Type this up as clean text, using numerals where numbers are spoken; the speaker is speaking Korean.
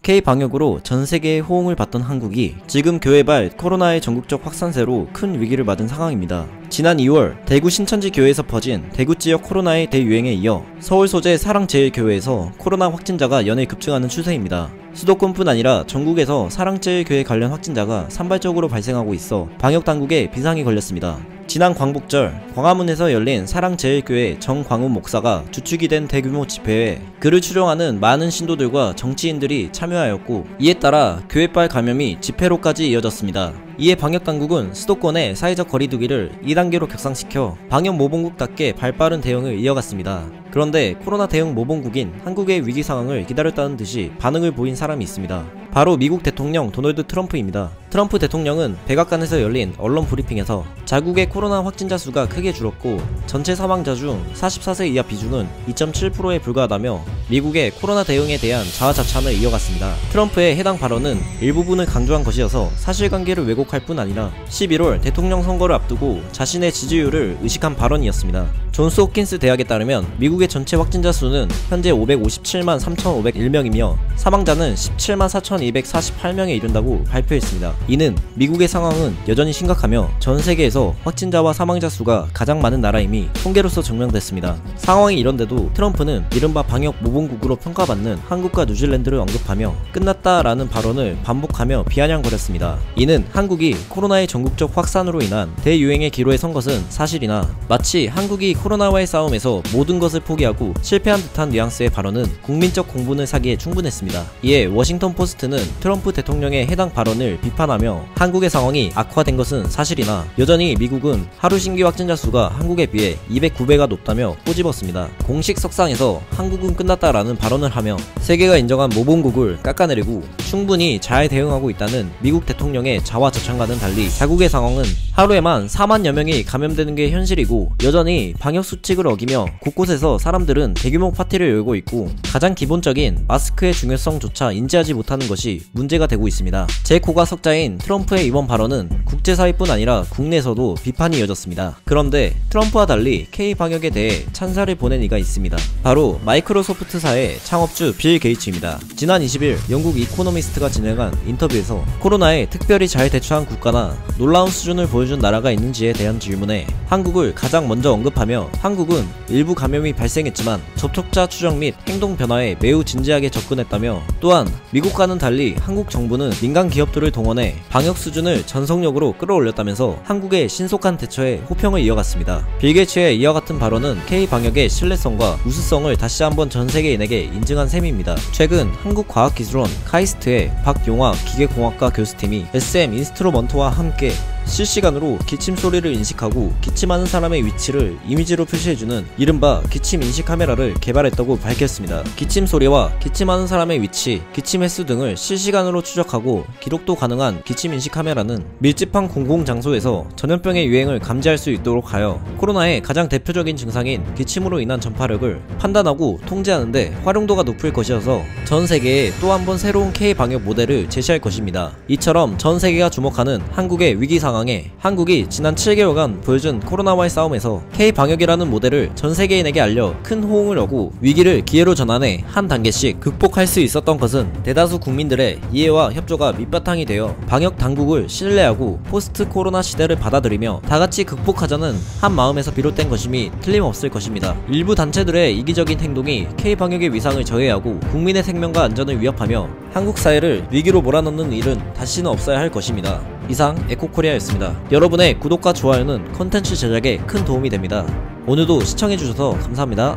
K방역으로 전세계의 호응을 받던 한국이 지금 교회발 코로나의 전국적 확산세로 큰 위기를 맞은 상황입니다. 지난 2월 대구 신천지 교회에서 퍼진 대구 지역 코로나의 대유행에 이어 서울 소재 사랑제일교회에서 코로나 확진자가 연일 급증하는 추세입니다. 수도권뿐 아니라 전국에서 사랑제일교회 관련 확진자가 산발적으로 발생하고 있어 방역당국에 비상이 걸렸습니다. 지난 광복절 광화문에서 열린 사랑제일교회 정광훈 목사가 주축이 된 대규모 집회에 그를 추종하는 많은 신도들과 정치인들이 참여하였고, 이에 따라 교회발 감염이 집회로까지 이어졌습니다. 이에 방역당국은 수도권의 사회적 거리두기를 2단계로 격상시켜 방역모범국답게 발빠른 대응을 이어갔습니다. 그런데 코로나 대응 모범국인 한국의 위기 상황을 기다렸다는 듯이 반응을 보인 사람이 있습니다. 바로 미국 대통령 도널드 트럼프입니다. 트럼프 대통령은 백악관에서 열린 언론 브리핑에서 자국의 코로나 확진자 수가 크게 줄었고 전체 사망자 중 44세 이하 비중은 2.7%에 불과하다며 미국의 코로나 대응에 대한 자화자찬을 이어갔습니다. 트럼프의 해당 발언은 일부분을 강조한 것이어서 사실관계를 왜곡할 뿐 아니라 11월 대통령 선거를 앞두고 자신의 지지율을 의식한 발언이었습니다. 존스 홉킨스 대학에 따르면 미국의 전체 확진자 수는 현재 557만 3,501명이며 사망자는 17만 4,248명에 이른다고 발표했습니다. 이는 미국의 상황은 여전히 심각하며 전 세계에서 확진자와 사망자 수가 가장 많은 나라임이 통계로서 증명됐습니다. 상황이 이런데도 트럼프는 이른바 방역 모범국으로 평가받는 한국과 뉴질랜드를 언급하며 끝났다라는 발언을 반복하며 비아냥거렸습니다. 이는 한국이 코로나의 전국적 확산으로 인한 대유행의 기로에 선 것은 사실이나 마치 한국이 코로나와의 싸움에서 모든 것을 포기하고 실패한 듯한 뉘앙스의 발언은 국민적 공분을 사기에 충분했습니다. 이에 워싱턴 포스트는 트럼프 대통령의 해당 발언을 비판하며 한국의 상황이 악화된 것은 사실이나 여전히 미국은 하루 신규 확진자 수가 한국에 비해 209배가 높다며 꼬집었습니다. 공식 석상에서 한국은 끝났다라는 발언을 하며 세계가 인정한 모범국을 깎아내리고 충분히 잘 대응하고 있다는 미국 대통령의 자화자찬과는 달리 자국의 상황은 하루에만 4만여 명이 감염되는 게 현실이고 여전히 방역 수칙을 어기며 곳곳에서 사람들은 대규모 파티를 열고 있고 가장 기본적인 마스크의 중요성조차 인지하지 못하는 것이 문제가 되고 있습니다. 제9가 석자인 트럼프의 이번 발언은 국제사회뿐 아니라 국내에서도 비판이 이어졌습니다. 그런데 트럼프와 달리 K방역에 대해 찬사를 보낸 이가 있습니다. 바로 마이크로소프트사의 창업주 빌 게이츠입니다. 지난 20일 영국 이코노미스트가 진행한 인터뷰에서 코로나에 특별히 잘 대처한 국가나 놀라운 수준을 보여준 나라가 있는지에 대한 질문에 한국을 가장 먼저 언급하며 한국은 일부 감염이 발생했지만 접촉자 추적 및 행동 변화에 매우 진지하게 접근했다며 또한 미국과는 달리 한국 정부는 민간 기업들을 동원해 방역 수준을 전속력으로 끌어올렸다면서 한국의 신속한 대처에 호평을 이어갔습니다. 빌 게이츠의 이와 같은 발언은 K방역의 신뢰성과 우수성을 다시 한번 전 세계인에게 인증한 셈입니다. 최근 한국과학기술원 카이스트의 박용화 기계공학과 교수팀이 SM 인스트루먼트와 함께 실시간으로 기침 소리를 인식하고 기침하는 사람의 위치를 이미지로 표시해주는 이른바 기침 인식 카메라를 개발했다고 밝혔습니다. 기침 소리와 기침하는 사람의 위치, 기침 횟수 등을 실시간으로 추적하고 기록도 가능한 기침 인식 카메라는 밀집한 공공장소에서 전염병의 유행을 감지할 수 있도록 하여 코로나의 가장 대표적인 증상인 기침으로 인한 전파력을 판단하고 통제하는데 활용도가 높을 것이어서 전 세계에 또 한 번 새로운 K방역 모델을 제시할 것입니다. 이처럼 전 세계가 주목하는 한국의 위기 상황에 한국이 지난 7개월간 보여준 코로나와의 싸움에서 K방역이라는 모델을 전 세계인에게 알려 큰 호응을 얻고 위기를 기회로 전환해 한 단계씩 극복할 수 있었던 것은 대다수 국민들의 이해와 협조가 밑바탕이 되어 방역 당국을 신뢰하고 포스트 코로나 시대를 받아들이며 다같이 극복하자는 한 마음에서 비롯된 것임이 틀림없을 것입니다. 일부 단체들의 이기적인 행동이 K방역의 위상을 저해하고 국민의 생명과 안전을 위협하며 한국 사회를 위기로 몰아넣는 일은 다시는 없어야 할 것입니다. 이상 에코코리아였습니다. 여러분의 구독과 좋아요는 컨텐츠 제작에 큰 도움이 됩니다. 오늘도 시청해주셔서 감사합니다.